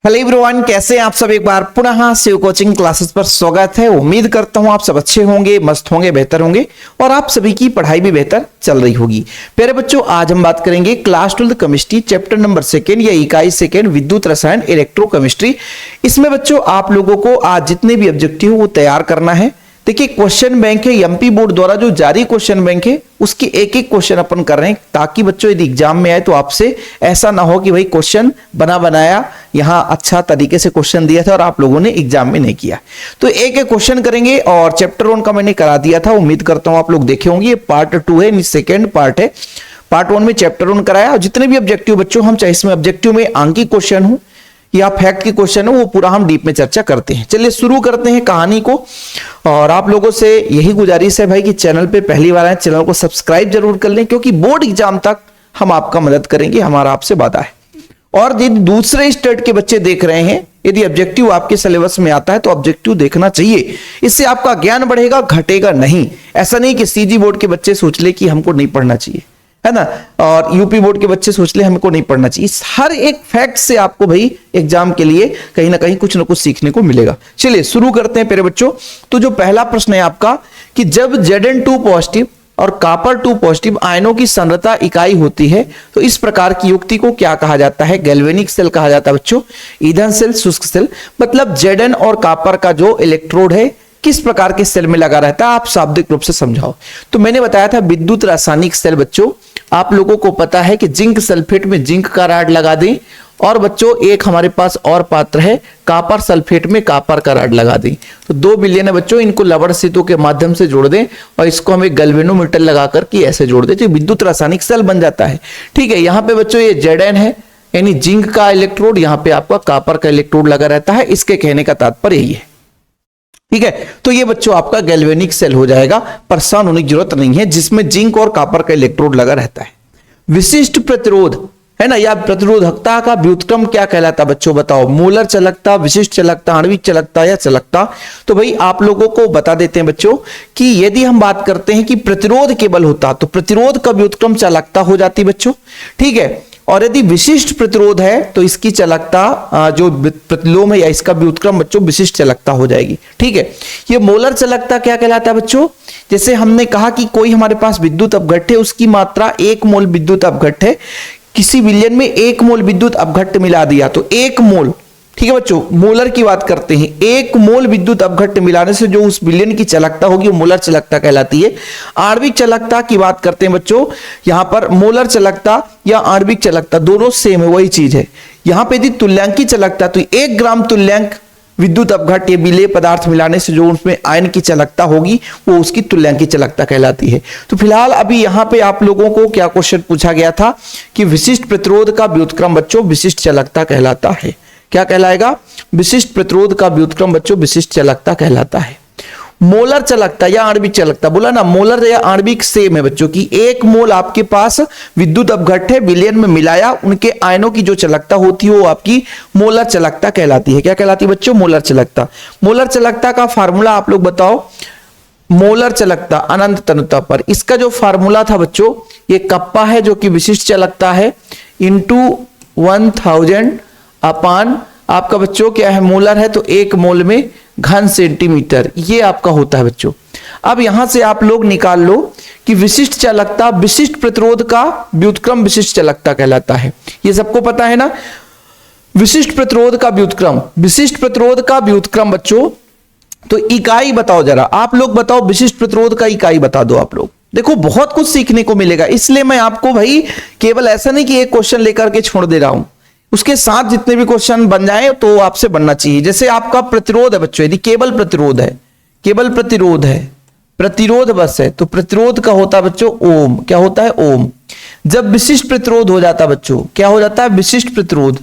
Hello everyone, कैसे हैं आप सब। एक बार पुनः शिव कोचिंग क्लासेस पर स्वागत है। उम्मीद करता हूं आप सब अच्छे होंगे, मस्त होंगे, बेहतर होंगे और आप सभी की पढ़ाई भी बेहतर चल रही होगी। प्यारे बच्चों, आज हम बात करेंगे क्लास 12 केमिस्ट्री चैप्टर नंबर 2 या इकाई 2 विद्युत रसायन इलेक्ट्रोकेमिस्ट्री। इसमें बच्चों आप लोगों को आज जितने भी ऑब्जेक्टिव वो तैयार करना है। देखिए, क्वेश्चन बैंक है एमपी बोर्ड द्वारा जो जारी क्वेश्चन बैंक है उसके एक एक क्वेश्चन अपन कर रहे हैं, ताकि बच्चों यदि एग्जाम में आए तो आपसे ऐसा ना हो कि भाई क्वेश्चन बना बनाया यहां अच्छा तरीके से क्वेश्चन दिया था और आप लोगों ने एग्जाम में नहीं किया। तो एक एक क्वेश्चन करेंगे और चैप्टर 1 का मैंने करा दिया था, उम्मीद करता हूं आप लोग देखे होंगे। ये पार्ट 2 है, सेकेंड पार्ट है। पार्ट 1 में चैप्टर 1 कराया और जितने भी ऑब्जेक्टिव बच्चों, हम चाहे इसमें ऑब्जेक्टिव में आंकी क्वेश्चन हो या फैक्ट की क्वेश्चन है, वो पूरा हम डीप में चर्चा करते हैं। चलिए शुरू करते हैं कहानी को। और आप लोगों से यही गुजारिश है भाई कि चैनल पे पहली बार आए, चैनल को सब्सक्राइब जरूर कर लें, क्योंकि बोर्ड एग्जाम तक हम आपका मदद करेंगे, हमारा आपसे वादा है। और यदि दूसरे स्टेट के बच्चे देख रहे हैं, यदि ऑब्जेक्टिव आपके सिलेबस में आता है तो ऑब्जेक्टिव देखना चाहिए। इससे आपका ज्ञान बढ़ेगा, घटेगा नहीं। ऐसा नहीं कि सीजी बोर्ड के बच्चे सोच ले कि हमको नहीं पढ़ना चाहिए, है ना, और यूपी बोर्ड के बच्चे सोच ले हमको नहीं पढ़ना चाहिए। हर एक फैक्ट से आपको भाई एग्जाम के लिए कहीं ना कहीं कुछ ना कुछ सीखने को मिलेगा। चलिए शुरू करते हैं प्यारे बच्चों। तो जो पहला प्रश्न है आपका कि जब Zn2 पॉजिटिव और कॉपर 2 पॉजिटिव आयनों की सांद्रता इकाई होती है तो इस प्रकार की युक्ति को क्या कहा जाता है? गैल्वेनिक सेल कहा जाता है बच्चों। ईंधन सेल, शुष्क सेल। मतलब Zn और कॉपर का जो इलेक्ट्रोड है किस प्रकार के सेल में लगा रहता है, आप शाब्दिक रूप से समझाओ। तो मैंने बताया था विद्युत रासायनिक सेल बच्चों, आप लोगों को पता है कि जिंक सल्फेट में जिंक का रॉड लगा दें, और बच्चों एक हमारे पास और पात्र है कॉपर सल्फेट में कॉपर का रॉड लगा दें। तो 2 विलयन है बच्चों, इनको लवण सेतु के माध्यम से जोड़ दें और इसको हम एक गैल्वेनोमीटर लगा करके ऐसे जोड़ दें, तो विद्युत रासायनिक सेल बन जाता है। ठीक है, यहाँ पे बच्चों ये Zn है, यानी जिंक का इलेक्ट्रोड, यहाँ पे आपका कॉपर का इलेक्ट्रोड लगा रहता है। इसके कहने का तात्पर्य यही है। ठीक है, तो ये बच्चों आपका गैल्वेनिक सेल हो जाएगा, परेशान होने की जरूरत नहीं है, जिसमें जिंक और कॉपर का इलेक्ट्रोड लगा रहता है। विशिष्ट प्रतिरोध है ना, या प्रतिरोधकता का व्युत्क्रम क्या कहलाता बच्चों, बताओ। मोलर चालकता, विशिष्ट चालकता, आणविक चालकता या चालकता। तो भाई आप लोगों को बता देते हैं बच्चों कि यदि हम बात करते हैं कि प्रतिरोध केवल होता तो प्रतिरोध का व्युत्क्रम चालकता हो जाती बच्चों। ठीक है, और यदि विशिष्ट प्रतिरोध है तो इसकी चालकता जो प्रतिलोम है या इसका व्युत्क्रम बच्चों विशिष्ट चालकता हो जाएगी। ठीक है, ये मोलर चालकता क्या कहलाता है बच्चों? जैसे हमने कहा कि कोई हमारे पास विद्युत अपघट्ट है, उसकी मात्रा 1 मोल विद्युत अपघट्ट है, किसी विलयन में 1 मोल विद्युत अपघट्ट मिला दिया तो 1 मोल, ठीक है बच्चों, मोलर की बात करते हैं, 1 मोल विद्युत अपघट्ट मिलाने से जो उस विलयन की चालकता होगी वो मोलर चालकता कहलाती है। आणविक चालकता की बात करते हैं बच्चों, यहां पर मोलर चालकता या आणविक चालकता दोनों सेम है, वही चीज है। यहां पे यदि तुल्यांकी चालकता तो 1 ग्राम तुल्यांक विद्युत अपघट्ट या विलेय पदार्थ मिलाने से जो उसमें आयन की चालकता होगी वो उसकी तुल्यांकी चालकता कहलाती है। तो फिलहाल अभी यहां पे आप लोगों को क्या क्वेश्चन पूछा गया था कि विशिष्ट प्रतिरोध का व्युत्क्रम बच्चों विशिष्ट चालकता कहलाता है। क्या कहलाएगा? विशिष्ट प्रतिरोध का व्युत्क्रम बच्चों विशिष्ट चालकता कहलाता है। मोलर चालकता या आणविक चालकता, बोला ना, मोलर या आणविक सेम है बच्चों की 1 मोल आपके पास विद्युत अपघट्ट है, विलयन में मिलाया, उनके आयनों की जो चालकता होती है वो आपकी मोलर चालकता कहलाती है। क्या कहलाती है बच्चों? मोलर चालकता। मोलर चालकता का फार्मूला आप लोग बताओ। मोलर चालकता अनंत तनुता पर, इसका जो फार्मूला था बच्चों, ये कप्पा है जो कि विशिष्ट चालकता है, इंटू 1000 अपान आपका बच्चों क्या है, मोलर है तो 1 मोल में घन सेंटीमीटर, ये आपका होता है बच्चों। अब यहां से आप लोग निकाल लो कि विशिष्ट चालकता विशिष्ट प्रतिरोध का व्युत्क्रम विशिष्ट चालकता कहलाता है। ये सबको पता है ना, विशिष्ट प्रतिरोध का व्युत्क्रम, विशिष्ट प्रतिरोध का व्युत्क्रम बच्चों। तो इकाई बताओ जरा, आप लोग बताओ, विशिष्ट प्रतिरोध का इकाई बता दो आप लोग। देखो बहुत कुछ सीखने को मिलेगा, इसलिए मैं आपको भाई केवल ऐसा नहीं कि एक क्वेश्चन लेकर के छोड़ दे रहा हूं, उसके साथ जितने भी क्वेश्चन बन जाए तो आपसे बनना चाहिए। जैसे आपका प्रतिरोध है बच्चों, यदि केवल प्रतिरोध है, केवल प्रतिरोध है, प्रतिरोध बस है, तो प्रतिरोध का होता है बच्चों ओम। क्या होता है? ओम। जब विशिष्ट प्रतिरोध हो जाता है बच्चों, क्या हो जाता है? विशिष्ट प्रतिरोध।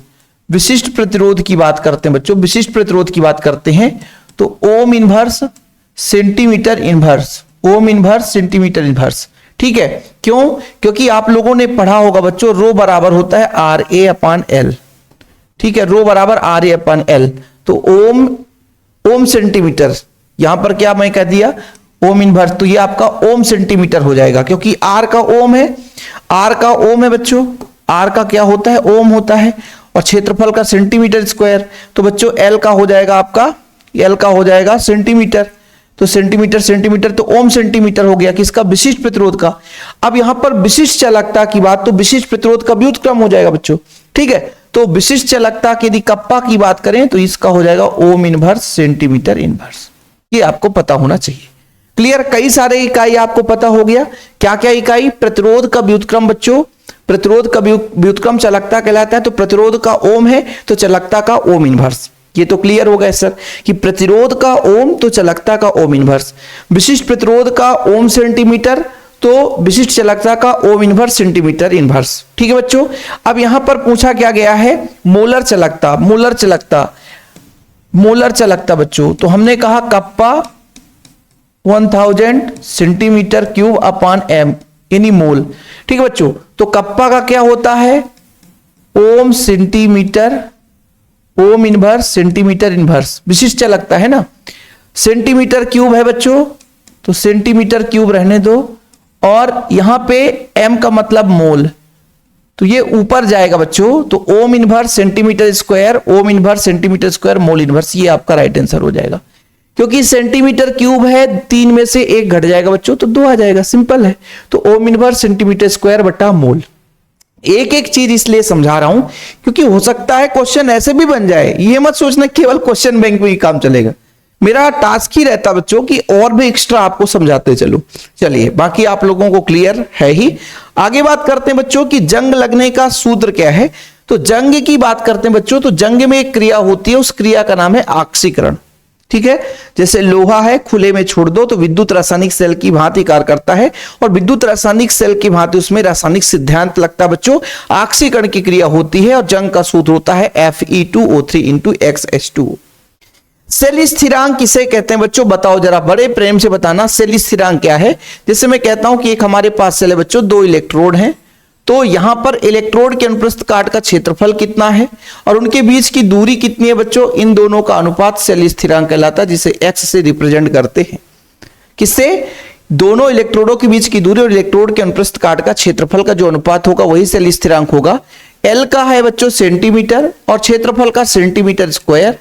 विशिष्ट प्रतिरोध की बात करते हैं बच्चों, विशिष्ट प्रतिरोध की बात करते हैं तो ओम इनवर्स सेंटीमीटर इनवर्स, ओम इनवर्स सेंटीमीटर इनवर्स। ठीक है, क्यों? क्योंकि आप लोगों ने पढ़ा होगा बच्चों, रो बराबर होता है RA/L। ठीक है, रो बराबर RA/L। तो ओम सेंटीमीटर, यहां पर क्या मैं कह दिया, ओम इनवर्स, तो ये आपका ओम सेंटीमीटर हो जाएगा, क्योंकि R का ओम है, R का ओम है बच्चों, आर का क्या होता है, ओम होता है, और क्षेत्रफल का सेंटीमीटर स्क्वायर। तो बच्चों एल का हो जाएगा आपका, एल का हो जाएगा सेंटीमीटर, तो सेंटीमीटर सेंटीमीटर तो ओम सेंटीमीटर हो गया किसका, विशिष्ट प्रतिरोध का। अब यहां पर विशिष्ट चालकता की बात, तो विशिष्ट प्रतिरोध का व्युत्क्रम हो जाएगा बच्चों, ठीक है। तो विशिष्ट चालकता की यदि कप्पा की बात करें तो इसका हो जाएगा ओम इनवर्स सेंटीमीटर इनवर्स। ये आपको पता होना चाहिए। क्लियर, कई सारे इकाई आपको पता हो गया। क्या क्या इकाई, प्रतिरोध का व्युत्क्रम बच्चों, प्रतिरोध का व्युत्क्रम चालकता कहलाता है, तो प्रतिरोध का ओम है तो चालकता का ओम इनवर्स। ये तो क्लियर हो गया सर कि प्रतिरोध का ओम तो चालकता का ओम इनवर्स, विशिष्ट प्रतिरोध का ओम सेंटीमीटर तो विशिष्ट चालकता का ओम इनवर्स सेंटीमीटर इनवर्स। ठीक है बच्चों। अब यहां पर पूछा क्या गया है, मोलर चालकता, मोलर चालकता, मोलर चालकता बच्चों, तो हमने कहा kappa 1000 centimetre cube upon m यानी मोल। ठीक है बच्चों, तो कप्पा का क्या होता है, ohm centimetre, ohm inverse centimetre inverse, विशिष्ट चालकता है ना। सेंटीमीटर क्यूब है बच्चों, तो सेंटीमीटर क्यूब रहने दो, और यहां पे m का मतलब मोल, तो ये ऊपर जाएगा बच्चों, तो ओम इनवर्स सेंटीमीटर स्क्वायर, ओम inverse centimetre square mole inverse, ये आपका राइट आंसर हो जाएगा। क्योंकि सेंटीमीटर क्यूब है, 3 में से 1 घट जाएगा बच्चों, तो 2 आ जाएगा, सिंपल है। तो ओम इनवर्स सेंटीमीटर स्क्वायर बटा मोल। एक एक चीज इसलिए समझा रहा हूं क्योंकि हो सकता है क्वेश्चन ऐसे भी बन जाए, ये मत सोचना केवल क्वेश्चन बैंक में ही काम चलेगा। मेरा टास्क ही रहता बच्चों कि और भी एक्स्ट्रा आपको समझाते चलो। चलिए, बाकी आप लोगों को क्लियर है ही। आगे बात करते हैं बच्चों कि जंग लगने का सूत्र क्या है। तो जंग की बात करते हैं बच्चों, तो जंग में एक क्रिया होती है, उस क्रिया का नाम है ऑक्सीकरण। ठीक है, जैसे लोहा है खुले में छोड़ दो तो विद्युत रासायनिक सेल की भांति कार्य करता है, और विद्युत रासायनिक सेल की भांति उसमें रासायनिक सिद्धांत लगता है बच्चों, ऑक्सीकरण की क्रिया होती है, और जंग का सूत्र होता है Fe2O3 इंटू XH2। सेल स्थिरांक किसे कहते हैं बच्चों, बताओ जरा, बड़े प्रेम से बताना सेल स्थिरांक क्या है। जैसे मैं कहता हूं कि एक हमारे पास सेल है बच्चों, 2 इलेक्ट्रोड हैं, तो यहां पर इलेक्ट्रोड के अनुप्रस्थ काट का क्षेत्रफल कितना है और उनके बीच की दूरी कितनी है बच्चों, इन दोनों का अनुपात सेल स्थिरांक कहलाता है, जिसे x से रिप्रेजेंट करते हैं। किससे, दोनों इलेक्ट्रोडों के बीच की दूरी और इलेक्ट्रोड के अनुप्रस्थ काट का क्षेत्रफल का जो अनुपात होगा वही सेल स्थिरांक होगा। L का है बच्चों सेंटीमीटर और क्षेत्रफल का सेंटीमीटर स्क्वायर,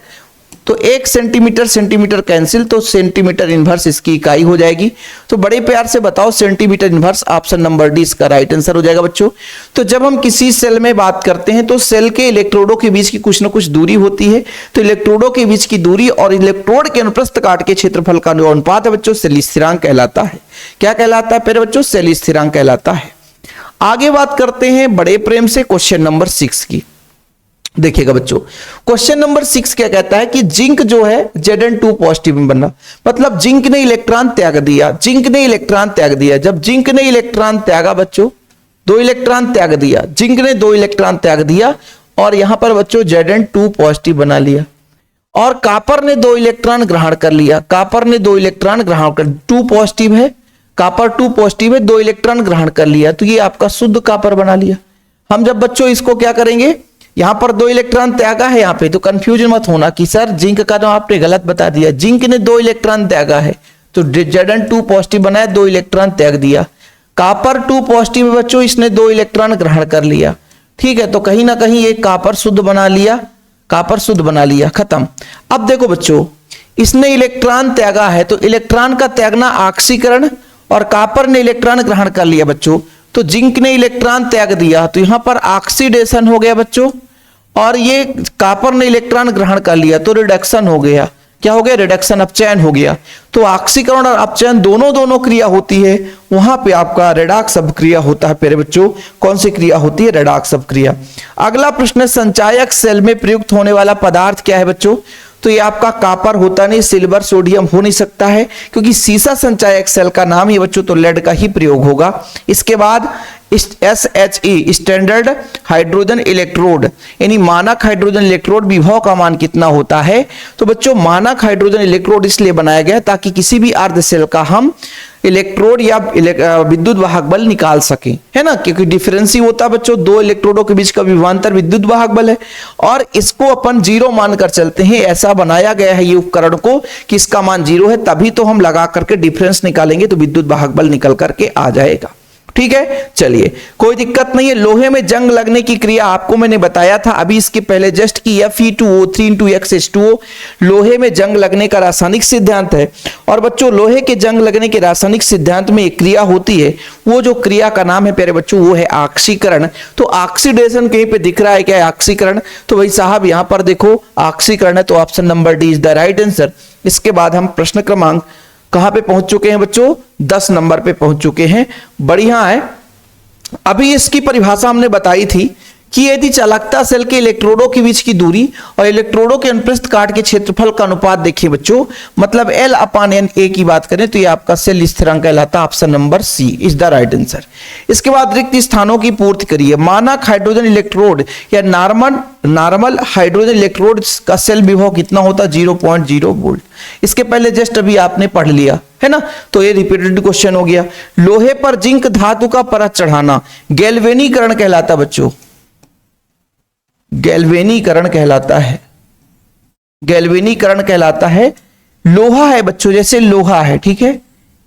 तो 1 सेंटीमीटर सेंटीमीटर कैंसिल, तो सेंटीमीटर इनवर्स इसकी इकाई हो जाएगी। तो बड़े प्यार से बताओ centimetre inverse, option number D इसका राइट आंसर हो जाएगा बच्चों। तो जब हम किसी सेल में बात करते हैं तो सेल के इलेक्ट्रोडों के बीच की कुछ ना कुछ दूरी होती है, तो इलेक्ट्रोडों के बीच की दूरी और इलेक्ट्रोड के अनुप्रस्थ काट के क्षेत्रफल का जो अनुपात है बच्चों, सेल स्थिरांक कहलाता है। क्या कहलाता है पहले बच्चों, सेल स्थिरांक कहलाता है। आगे बात करते हैं बड़े प्रेम से क्वेश्चन नंबर 6 की। देखिएगा बच्चों, क्वेश्चन नंबर 6 क्या कहता है कि जिंक जो है Zn2 पॉजिटिव में बनना, मतलब जिंक ने इलेक्ट्रॉन त्याग दिया, जिंक ने इलेक्ट्रॉन त्याग दिया। जब जिंक ने इलेक्ट्रॉन त्यागा बच्चों, 2 इलेक्ट्रॉन त्याग दिया, जिंक ने 2 इलेक्ट्रॉन त्याग दिया, और यहां पर बच्चों Zn2 पॉजिटिव बना लिया, और कॉपर ने 2 इलेक्ट्रॉन ग्रहण कर लिया, कॉपर ने 2 इलेक्ट्रॉन ग्रहण कर, 2 पॉजिटिव है, कॉपर 2 पॉजिटिव है, 2 इलेक्ट्रॉन ग्रहण कर लिया, तो ये आपका शुद्ध कॉपर बना लिया। हम जब बच्चों इसको क्या करेंगे, यहां पर 2 इलेक्ट्रॉन त्यागा है, यहां पे तो कंफ्यूजन मत होना कि सर जिंक का तो आपने गलत बता दिया, जिंक ने 2 इलेक्ट्रॉन त्यागा है तो Zn2 पॉजिटिव बनाया, 2 इलेक्ट्रॉन त्याग दिया। कॉपर 2 पॉजिटिव है बच्चों, इसने 2 इलेक्ट्रॉन ग्रहण कर लिया, ठीक है, तो कहीं ना कहीं ये कॉपर शुद्ध बना लिया, कॉपर शुद्ध बना लिया, खत्म। अब देखो बच्चों, इसने इलेक्ट्रॉन त्यागा है, तो इलेक्ट्रॉन का त्यागना ऑक्सीकरण, और कॉपर ने इलेक्ट्रॉन ग्रहण कर लिया बच्चों, तो जिंक ने इलेक्ट्रॉन त्याग दिया, तो यहां पर ऑक्सीडेशन हो गया बच्चों, और ये कॉपर ने इलेक्ट्रॉन ग्रहण कर लिया तो रिडक्शन हो गया। क्या हो गया, रिडक्शन, अपचयन हो गया। तो ऑक्सीकरण और अपचयन दोनों क्रिया होती है, वहां पे आपका रेडॉक्स अपक्रिया होता है। प्यारे बच्चों, कौन सी क्रिया होती है, रेडॉक्स अपक्रिया। अगला प्रश्न, संचायक सेल में प्रयुक्त होने वाला पदार्थ क्या है बच्चों, तो ये आपका कॉपर होता नहीं, सिल्वर सोडियम हो नहीं सकता है, क्योंकि सीसा संचायक सेल का नाम ही बच्चों तो लेड का ही प्रयोग होगा। इसके बाद SHE स्टैंडर्ड हाइड्रोजन इलेक्ट्रोड, यानी मानक हाइड्रोजन इलेक्ट्रोड विभव का मान कितना होता है, तो बच्चों मानक हाइड्रोजन इलेक्ट्रोड इसलिए बनाया गया ताकि किसी भी अर्ध सेल का हम इलेक्ट्रोड या विद्युत वाहक बल निकाल सकें, है ना, क्योंकि डिफरेंस ही होता है बच्चों, 2 इलेक्ट्रोडों के बीच का विभवांतर विद्युत वाहक बल है, और इसको अपन 0 मानकर चलते हैं। ऐसा बनाया गया है ये उपकरण को कि इसका मान 0 है, तभी तो हम लगा करके डिफरेंस निकालेंगे तो विद्युत वाहक बल निकल करके आ जाएगा। ठीक है, चलिए कोई दिक्कत नहीं है। लोहे में जंग लगने की क्रिया आपको मैंने बताया था अभी इसके पहले जस्ट की Fe2O3 × X H2O लोहे में जंग लगने का रासायनिक सिद्धांत है। और बच्चों लोहे के जंग लगने के रासायनिक सिद्धांत में एक क्रिया होती है, वो जो क्रिया का नाम है प्यारे बच्चों वो है ऑक्सीकरण। तो ऑक्सीडेशन कहीं पे दिख रहा है क्या, ऑक्सीकरण? तो भाई साहब यहां पर देखो ऑक्सीकरण है, तो option number D is the right answer. इसके बाद हम प्रश्न क्रमांक कहां पे पहुंच चुके हैं बच्चों, 10 नंबर पे पहुंच चुके हैं। बढ़िया है। अभी इसकी परिभाषा हमने बताई थी कि यदि चालकता सेल के इलेक्ट्रोडों के बीच की दूरी और इलेक्ट्रोडों के अनुप्रस्थ काट के क्षेत्रफल का अनुपात देखिए बच्चों, मतलब L/N की बात करें तो ये आपका सेल स्थिरांक कहलाता है। Option number C is the right answer. इसके बाद रिक्त स्थानों की पूर्ति करिए। मानक हाइड्रोजन इलेक्ट्रोड या नॉर्मल हाइड्रोजन इलेक्ट्रोड का सेल विभव कितना होता है, 0.0 वोल्ट। इसके पहले जस्ट अभी आपने पढ़ लिया है ना, तो ये रिपीटेड क्वेश्चन हो गया। लोहे पर जिंक धातु का परत चढ़ाना गैल्वेनीकरण कहलाता है बच्चों, गैल्वेनीकरण कहलाता है, गैल्वेनीकरण कहलाता है। लोहा है बच्चों, जैसे लोहा है, ठीक है,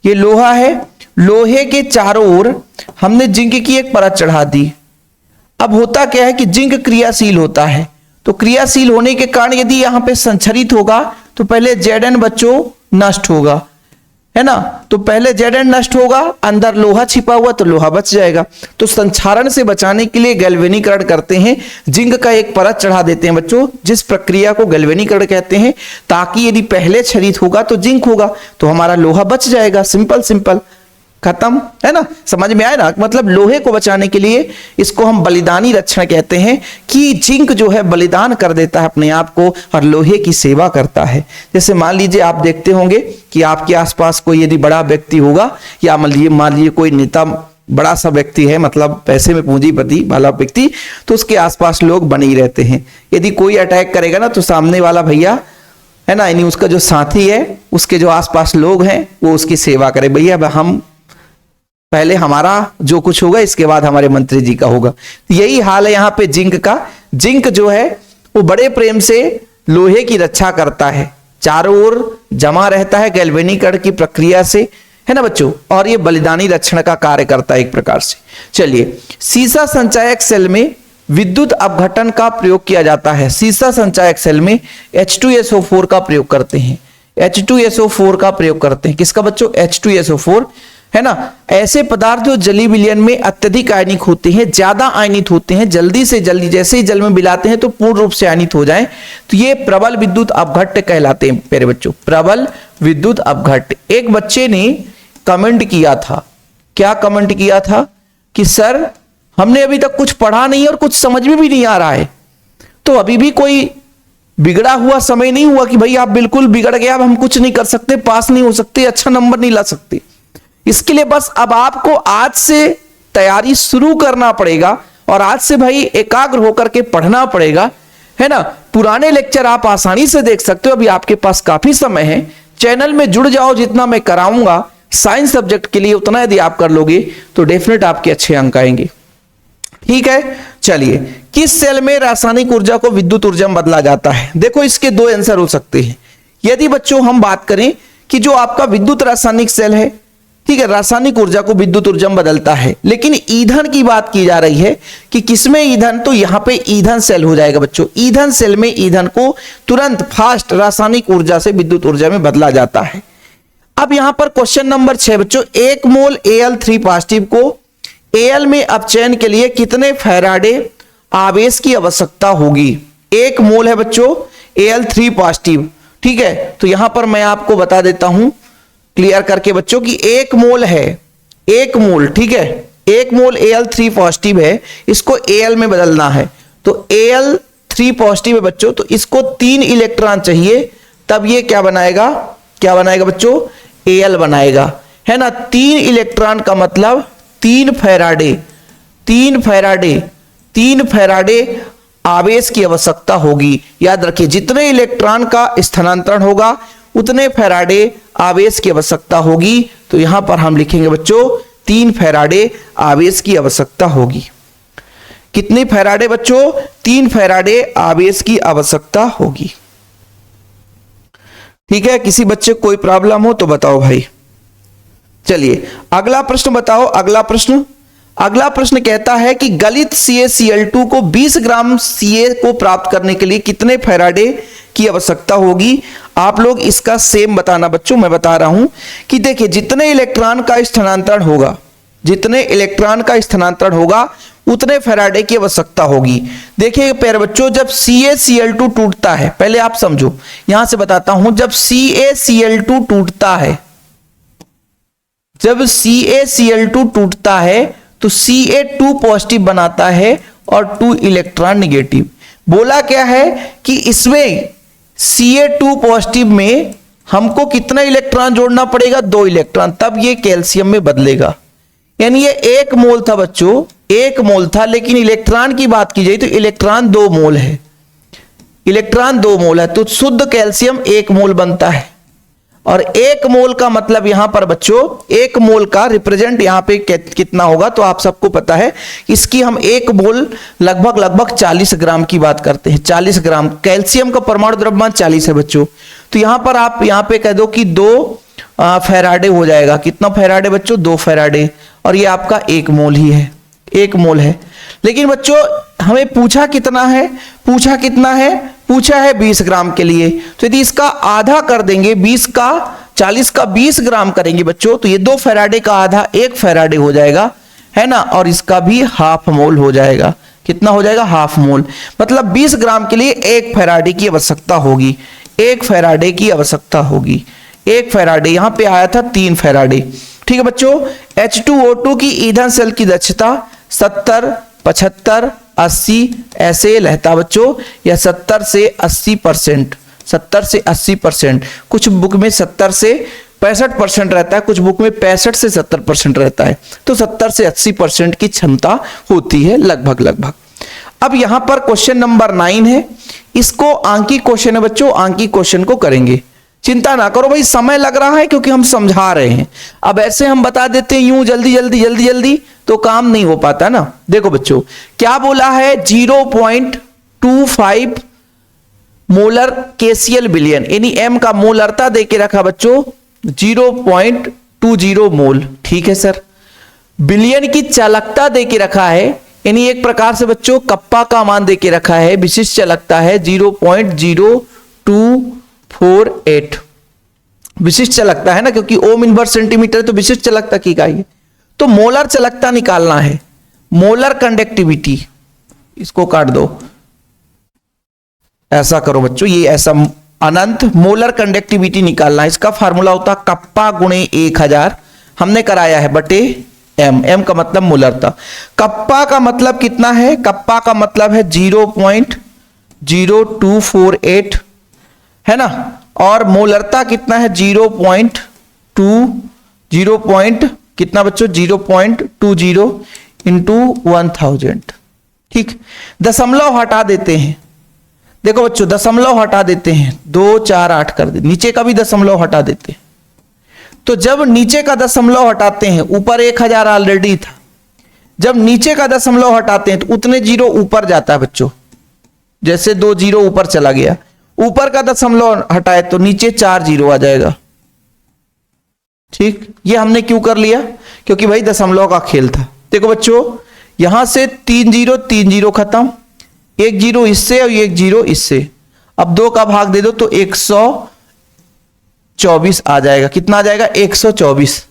ये लोहा है, लोहे के चारों ओर हमने जिंक की एक परत चढ़ा दी। अब होता क्या है कि जिंक क्रियाशील होता है, तो क्रियाशील होने के कारण यदि यहां पे संचरित होगा तो पहले Zn बच्चों नष्ट होगा, है ना, तो पहले Zn नष्ट होगा, अंदर लोहा छिपा हुआ तो लोहा बच जाएगा। तो संक्षारण से बचाने के लिए गैल्वेनीकरण करते हैं, जिंक का एक परत चढ़ा देते हैं बच्चों, जिस प्रक्रिया को गैल्वेनीकरण कहते हैं, ताकि यदि पहले क्षरित होगा तो जिंक होगा तो हमारा लोहा बच जाएगा। सिंपल सिंपल, खत्म, है ना, समझ में आया ना। मतलब लोहे को बचाने के लिए इसको हम बलिदानी रक्षण कहते हैं कि जिंक जो है बलिदान कर देता है अपने आप को और लोहे की सेवा करता है। जैसे मान लीजिए आप देखते होंगे कि आपके आसपास कोई यदि बड़ा व्यक्ति होगा या मान लीजिए कोई नेता बड़ा सा व्यक्ति है, मतलब पैसे में पूंजीपति वाला व्यक्ति, तो उसके आसपास लोग बने ही रहते हैं। यदि कोई अटैक करेगा ना तो सामने वाला भैया है ना, यानी उसका जो साथी है, उसके जो आसपास लोग हैं वो उसकी सेवा करे, भैया हम पहले हमारा जो कुछ होगा इसके बाद हमारे मंत्री जी का होगा। यही हाल है यहाँ पे जिंक का। जिंक जो है वो बड़े प्रेम से लोहे की रक्षा करता है, चारों ओर जमा रहता है गैल्वेनीकरण की प्रक्रिया से, है ना बच्चों, और ये बलिदानी रक्षण का कार्य करता है एक प्रकार से। चलिए, सीसा संचायक सेल में विद्युत अपघटन का प्रयोग किया जाता है। सीसा संचायक सेल में H2SO4 का प्रयोग करते हैं, H2SO4 का प्रयोग करते हैं। किसका बच्चों, H2SO4, है ना। ऐसे पदार्थ जो जलीय विलयन में अत्यधिक आयनिक होते हैं, ज्यादा आयनित होते हैं, जल्दी से जल्दी जैसे ही जल में मिलाते हैं तो पूर्ण रूप से आयनित हो जाएं, तो ये प्रबल विद्युत अपघट्य कहलाते हैं प्यारे बच्चों, प्रबल विद्युत अपघट्य। एक बच्चे ने कमेंट किया था, क्या कमेंट किया था कि सर हमने अभी तक कुछ पढ़ा नहीं और कुछ समझ में भी नहीं आ रहा है, तो अभी भी कोई बिगड़ा हुआ समय नहीं हुआ कि भाई आप बिल्कुल बिगड़ गए, अब हम कुछ नहीं कर सकते, पास नहीं हो सकते, अच्छा नंबर नहीं ला सकते। इसके लिए बस अब आपको आज से तैयारी शुरू करना पड़ेगा और आज से भाई एकाग्र होकर के पढ़ना पड़ेगा, है ना। पुराने लेक्चर आप आसानी से देख सकते हो, अभी आपके पास काफी समय है। चैनल में जुड़ जाओ, जितना मैं कराऊंगा साइंस सब्जेक्ट के लिए उतना यदि आप कर लोगे तो डेफिनेट आपके अच्छे अंक आएंगे, ठीक है। चलिए, किस सेल में रासायनिक ऊर्जा को विद्युत ऊर्जा में बदला जाता है? देखो इसके दो आंसर हो सकते हैं। यदि बच्चों हम बात करें कि जो आपका विद्युत रासायनिक सेल है, ठीक है, रासायनिक ऊर्जा को विद्युत ऊर्जा में बदलता है, लेकिन ईंधन की बात की जा रही है कि किसमें ईंधन, तो यहां पे ईंधन सेल हो जाएगा बच्चों। ईंधन सेल में ईंधन को तुरंत फास्ट रासायनिक ऊर्जा से विद्युत ऊर्जा में बदला जाता है। अब यहां पर क्वेश्चन नंबर 6 बच्चों, 1 मोल Al3 पॉजिटिव को Al में अपचयन के लिए कितने फैराडे आवेश की आवश्यकता होगी? 1 मोल है बच्चों Al3 पॉजिटिव, ठीक है। तो यहां पर मैं आपको बता देता हूं क्लियर करके बच्चों कि 1 मोल है, 1 मोल, ठीक है, 1 मोल Al3 पॉजिटिव है, इसको Al में बदलना है, तो Al3 पॉजिटिव है बच्चों, तो इसको 3 इलेक्ट्रॉन चाहिए, तब ये क्या बनाएगा, क्या बनाएगा बच्चों, Al बनाएगा, है ना। 3 इलेक्ट्रॉन का मतलब 3 फैराडे, 3 फैराडे, 3 फैराडे आवेश की आवश्यकता होगी। याद रखिए, जितने इलेक्ट्रॉन का स्थानांतरण होगा उतने फैराडे आवेश की आवश्यकता होगी। तो यहां पर हम लिखेंगे बच्चों 3 फैराडे आवेश की आवश्यकता होगी। कितनी फैराडे बच्चों, 3 फैराडे आवेश की आवश्यकता होगी, ठीक है। किसी बच्चे कोई प्रॉब्लम हो तो बताओ भाई। चलिए अगला प्रश्न बताओ, अगला प्रश्न अगला प्रश्न कहता है कि गलित CaCl2 को 20 ग्राम Ca को प्राप्त करने के लिए कितने फैराडे की आवश्यकता होगी। आप लोग इसका सेम बताना बच्चों। मैं बता रहा हूं कि देखिए जितने इलेक्ट्रॉन का स्थानांतरण होगा, जितने इलेक्ट्रॉन का स्थानांतरण होगा उतने फैराडे की आवश्यकता होगी। देखिए प्यारे बच्चों, जब CaCl2 टूटता है, पहले आप समझो, यहां से बताता हूं, जब CaCl2 टूटता है, जब CaCl2 टूटता है तो Ca2 पॉजिटिव बनाता है और 2 इलेक्ट्रॉन निगेटिव। बोला क्या है कि इसमें Ca2 पॉजिटिव में हमको कितना इलेक्ट्रॉन जोड़ना पड़ेगा, 2 इलेक्ट्रॉन, तब ये कैल्शियम में बदलेगा। यानी ये 1 मोल था बच्चों, 1 मोल था, लेकिन इलेक्ट्रॉन की बात की जाए तो इलेक्ट्रॉन 2 मोल है, इलेक्ट्रॉन 2 मोल है, तो शुद्ध कैल्शियम 1 मोल बनता है। और 1 मोल का मतलब यहां पर बच्चों, 1 मोल का रिप्रेजेंट यहां पे कितना होगा, तो आप सबको पता है इसकी हम 1 मोल लगभग 40 ग्राम की बात करते हैं। 40 ग्राम कैल्शियम का परमाणु द्रव्यमान 40 है बच्चों। तो यहां पर आप यहां पे कह दो कि 2 फैराडे हो जाएगा। कितना फैराडे बच्चों, 2 फैराडे, और ये आपका 1 मोल ही है, 1 मोल है। लेकिन बच्चों हमें पूछा कितना है, पूछा कितना है, पूछा है 20 ग्राम के लिए। तो यदि इसका आधा कर देंगे, 20 का 40 का 20 ग्राम करेंगे बच्चों, तो ये 2 फैराडे का आधा 1 फैराडे हो जाएगा, है ना, और इसका भी हाफ मोल हो जाएगा। कितना हो जाएगा, हाफ मोल। मतलब 20 ग्राम के लिए 1 फैराडे की आवश्यकता होगी, 1 फैराडे की आवश्यकता होगी। 1 फैराडे, यहां पे आया था 3 फैराडे। ठीक है बच्चों, H2O2 की ईंधन सेल की दक्षता 70, 75, 80 ऐसे रहता बच्चों, या 70 से 80%, 70 से 80%। कुछ बुक में 70 से 65% रहता है, कुछ बुक में 65 से 70% रहता है। तो 70 से 80% की क्षमता होती है लगभग। अब यहां पर क्वेश्चन नंबर 9 है, इसको आंकिक क्वेश्चन है बच्चों, आंकिक क्वेश्चन को करेंगे। चिंता ना करो भाई, समय लग रहा है क्योंकि हम समझा रहे हैं। अब ऐसे हम बता देते हैं यूं जल्दी तो काम नहीं हो पाता ना। देखो बच्चों क्या बोला है, 0.25 मोलर KCl बिलियन, यानी m का मोलरता देके रखा बच्चों 0.20 मोल। ठीक है सर। बिलियन की चालकता देके रखा है, यानी एक प्रकार से बच्चों कप्पा का मान देके रखा है, विशिष्ट चालकता है 0.0248। विशिष्ट चालकता है ना, क्योंकि ओम इनवर्स सेंटीमीटर तो विशिष्ट चालकता की इकाई है। तो मोलर चालकता निकालना है, मोलर कंडक्टिविटी, इसको काट दो, ऐसा करो बच्चों, ये ऐसा अनंत मोलर कंडक्टिविटी निकालना है। इसका फार्मूला होता कप्पा गुणे 1000, हमने कराया है, बटे m का मतलब मोलरता। कप्पा का मतलब कितना है, कप्पा का मतलब है 0.0248, है ना, और मोलरता कितना है 0.2 कितना बच्चों 0.20 इंटू 1000। ठीक, दशमलव हटा देते हैं। देखो बच्चों दशमलव हटा देते हैं, 2 4 8 कर दे, नीचे का भी दशमलव हटा देते हैं। तो जब नीचे का दशमलव हटाते हैं, ऊपर 1000 ऑलरेडी था, जब नीचे का दशमलव हटाते हैं तो उतने जीरो ऊपर जाता है बच्चों। जैसे 2 जीरो ऊपर चला गया, ऊपर का दशमलव हटाए तो नीचे 4 जीरो आ जाएगा। ठीक, ये हमने क्यों कर लिया, क्योंकि भाई दशमलव का खेल था। देखो बच्चों यहां से 3 जीरो खत्म, 1 जीरो इससे और 1 जीरो इससे, अब 2 का भाग दे दो तो 124 आ जाएगा। कितना आ जाएगा 124।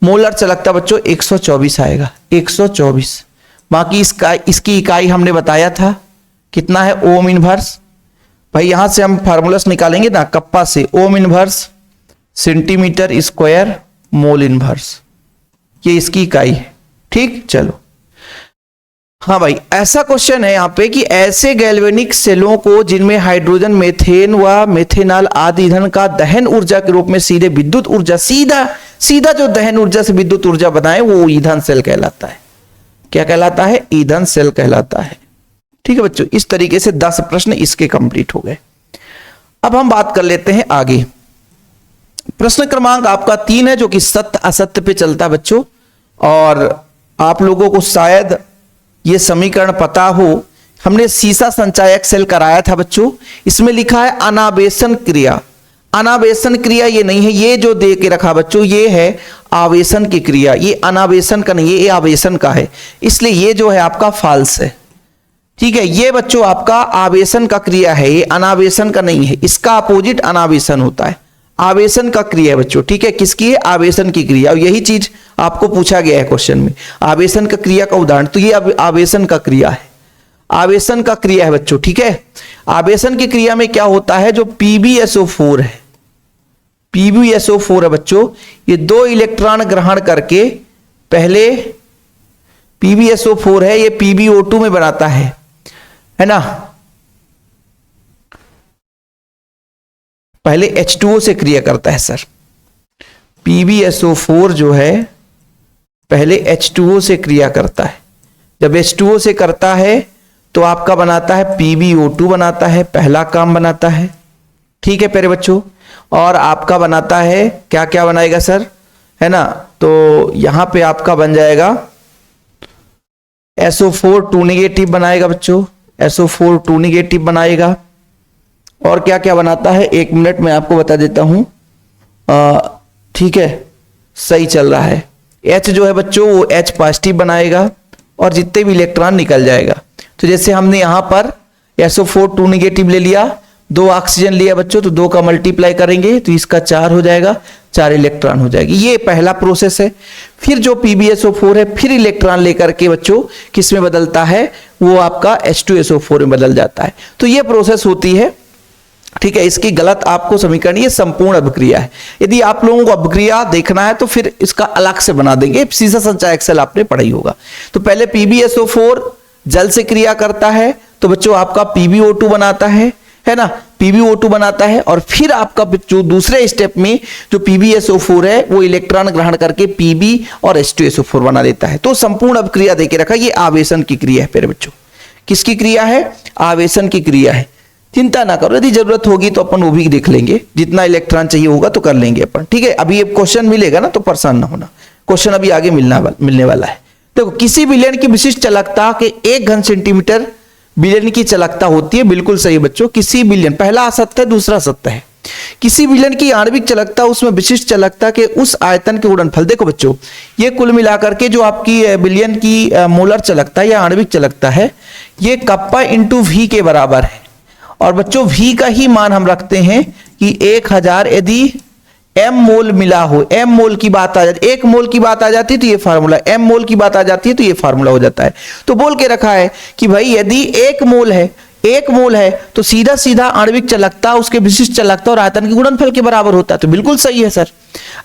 मोलर चालकता बच्चों 124 आएगा, 124। बाकी इसकी इकाई हमने बताया था कितना है, ओम इनवर्स। भाई यहां से हम फार्मूलास निकालेंगे ना, कप्पा से ओम inverse centimetre square mole inverse, ये इसकी इकाई है। ठीक, चलो हाँ भाई, ऐसा क्वेश्चन है यहां पे कि ऐसे गैल्वेनिक सेलों को जिनमें हाइड्रोजन, मीथेन व मेथेनॉल आदि ईंधन का दहन ऊर्जा के रूप में सीधे विद्युत ऊर्जा, सीधा जो दहन ऊर्जा से विद्युत ऊर्जा बनाए वो ईंधन सेल कहलाता है। क्या कहलाता है, ईंधन सेल कहलाता है। ठीक है बच्चों, इस तरीके से 10 प्रश्न इसके कंप्लीट हो गए। अब हम बात कर लेते हैं आगे। प्रश्न क्रमांक आपका 3 है, जो कि सत्य असत्य पे चलता है बच्चों, और आप लोगों को शायद ये समीकरण पता हो। हमने सीसा संचायक सेल कराया था बच्चों, इसमें लिखा है अनावेशन क्रिया। अनावेशन क्रिया ये नहीं है, ये जो दे के रखा बच्चों ये है आवेशन की क्रिया, ये अनावेशन का नहीं है, ये आवेशन का है, इसलिए ये जो है आपका फाल्स है। ठीक है, ये बच्चों आपका आवेशन का क्रिया है, ये अनावेशन का नहीं है, इसका अपोजिट अनावेशन होता है, आवेशन का क्रिया है बच्चों। ठीक है, किसकी है? आवेशन की क्रिया। और यही चीज आपको पूछा गया है क्वेश्चन में, आवेशन का क्रिया का उदाहरण, तो ये आवेशन का क्रिया है, आवेशन का क्रिया है बच्चों। ठीक है, आवेशन की क्रिया में क्या होता है, जो PbSO4 है, PbSO4 है बच्चों, ये 2 इलेक्ट्रॉन ग्रहण करके, पहले PbSO4 है, ये PbO2 में बनाता है ना, पहले H2O से क्रिया करता है सर, PbSO4 जो है पहले H2O से क्रिया करता है, जब H2O से करता है तो आपका बनाता है PbO2 बनाता है, पहला काम बनाता है। ठीक है प्यारे बच्चों, और आपका बनाता है क्या क्या बनाएगा सर, है ना, तो यहां पे आपका बन जाएगा SO4 2 नेगेटिव बनाएगा बच्चों, SO4 2 नेगेटिव बनाएगा। और क्या क्या बनाता है, 1 मिनट में आपको बता देता हूं। ठीक है, सही चल रहा है। H जो है बच्चों वो H पॉजिटिव बनाएगा और जितने भी इलेक्ट्रॉन निकल जाएगा। तो जैसे हमने यहां पर SO4 2 नेगेटिव ले लिया, 2 ऑक्सीजन लिया बच्चों, तो 2 का मल्टीप्लाई करेंगे तो इसका 4 हो जाएगा, 4 इलेक्ट्रॉन हो जाएगी। ये पहला प्रोसेस है। फिर जो PbSO4 है फिर इलेक्ट्रॉन लेकर के बच्चों किस में बदलता है, वो आपका H2SO4 में बदल जाता है। तो ये प्रोसेस होती है। ठीक है, इसकी गलत आपको समीकरण, ये संपूर्ण अभिक्रिया है। यदि आप लोगों को अभिक्रिया देखना है तो फिर इसका अलग से बना देंगे, सीधा संचय एक्सेल आपने पढ़ा ही होगा। तो पहले PbSO4 जल से क्रिया करता है तो बच्चों आपका PbO2 बनाता है ना, PbO2 बनाता है, और फिर आपका जो दूसरे स्टेप में जो PbSO4 है वो इलेक्ट्रॉन ग्रहण करके Pb और H2SO4 बना देता है। तो संपूर्ण अभिक्रिया देके रखा, ये आवेशन की क्रिया है प्यारे बच्चों। किसकी क्रिया है? आवेशन की क्रिया है। चिंता ना करो, यदि जरूरत होगी तो अपन वो भी देख लेंगे, जितना इलेक्ट्रॉन चाहिए होगा तो कर लेंगे अपन। ठीक है, अभी ये क्वेश्चन मिलेगा ना तो परेशान ना होना, क्वेश्चन अभी आगे मिलने वाला है। देखो, किसी विलयन की विशिष्ट चालकता के 1 घन सेंटीमीटर विलयन की चालकता होती है। बिल्कुल सही बच्चों, किसी विलयन, पहला असत्य है दूसरा सत्य है। किसी विलयन की आणविक चालकता उसमें विशिष्ट चालकता के उस आयतन के गुणनफल, देखो बच्चों ये कुल मिलाकर के जो आपकी विलयन की मोलर चालकता या आणविक चालकता है, ये कप्पा इंटू V के बराबर है। और बच्चों V का ही मान हम रखते हैं कि 1000, यदि m मोल मिला हो, m मोल की बात आ जाती, 1 मोल की बात आ जाती है तो ये फार्मूला, m मोल की बात आ जाती है तो ये फार्मूला हो जाता है। तो बोल के रखा है कि भाई यदि 1 मोल है तो सीधा सीधा आणविक चालकता उसके विशिष्ट चालकता और आयतन के गुणनफल के बराबर होता है। तो बिल्कुल सही है सर।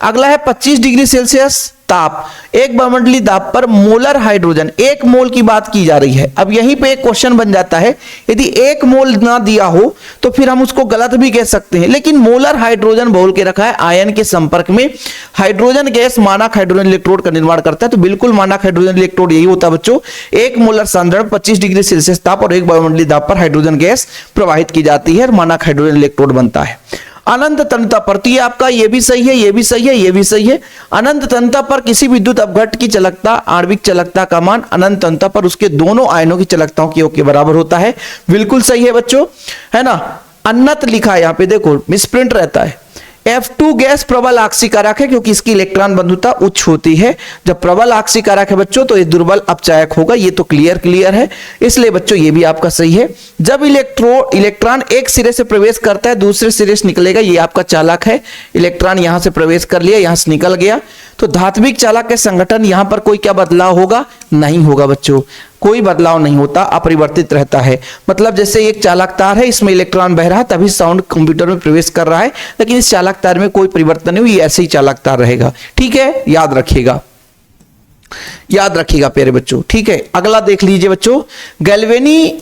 अगला है 25 डिग्री सेल्सियस ताप, एक वायुमंडलीय दाब पर मोलर हाइड्रोजन, 1 मोल की बात की जा रही है। अब यहीं पे एक क्वेश्चन बन जाता है, यदि 1 मोल ना दिया हो तो फिर हम उसको गलत भी कह सकते हैं, लेकिन मोलर हाइड्रोजन बोल के रखा है, आयन के संपर्क में हाइड्रोजन गैस मानक हाइड्रोजन इलेक्ट्रोड का निर्माण करता है। तो बिल्कुल मानक हाइड्रोजन इलेक्ट्रोड यही होता है बच्चों, 1 मोलर सांद्रण 25 डिग्री सेल्सियस ताप और 1 वायुमंडलीय दाब पर हाइड्रोजन गैस प्रवाहित की जाती है और मानक हाइड्रोजन इलेक्ट्रोड बनता है। अनंत तन्यता पर, तो ये आपका ये भी सही है, ये भी सही है, ये भी सही है। अनंत तन्यता पर किसी विद्युत अपघट्ट की चालकता, आणविक चालकता का मान अनंत तन्यता पर उसके दोनों आयनों की चालकताओं के योग के बराबर होता है। बिल्कुल सही है बच्चों, है ना। अनंत लिखा है यहाँ पे, देखो मिसप्रिंट रहता है। F2 गैस प्रबल आक्सीकारक है क्योंकि इसकी इलेक्ट्रॉन बंधुता उच्च होती है। जब प्रबल आक्सीकारक है बच्चों तो ये दुर्बल अपचायक होगा, ये तो क्लियर है, इसलिए बच्चों ये भी आपका सही है। जब इलेक्ट्रॉन एक सिरे से प्रवेश करता है दूसरे सिरे से निकलेगा, ये आपका चालक है। इलेक्ट्रॉन यहां से प्रवेश कर लिया, यहां से निकल गया, तो धात्विक चालक के संगठन यहां पर कोई क्या बदलाव होगा? नहीं होगा बच्चों, कोई बदलाव नहीं होता, अपरिवर्तित रहता है। मतलब जैसे एक चालक तार है, इसमें इलेक्ट्रॉन बह रहा है, तभी साउंड कंप्यूटर में प्रवेश कर रहा है, लेकिन इस चालक तार में कोई परिवर्तन नहीं हुई, ऐसे ही चालक तार रहेगा। ठीक है, याद रखिएगा प्यारे बच्चों। ठीक है, अगला देख लीजिए बच्चों, गैल्वेनी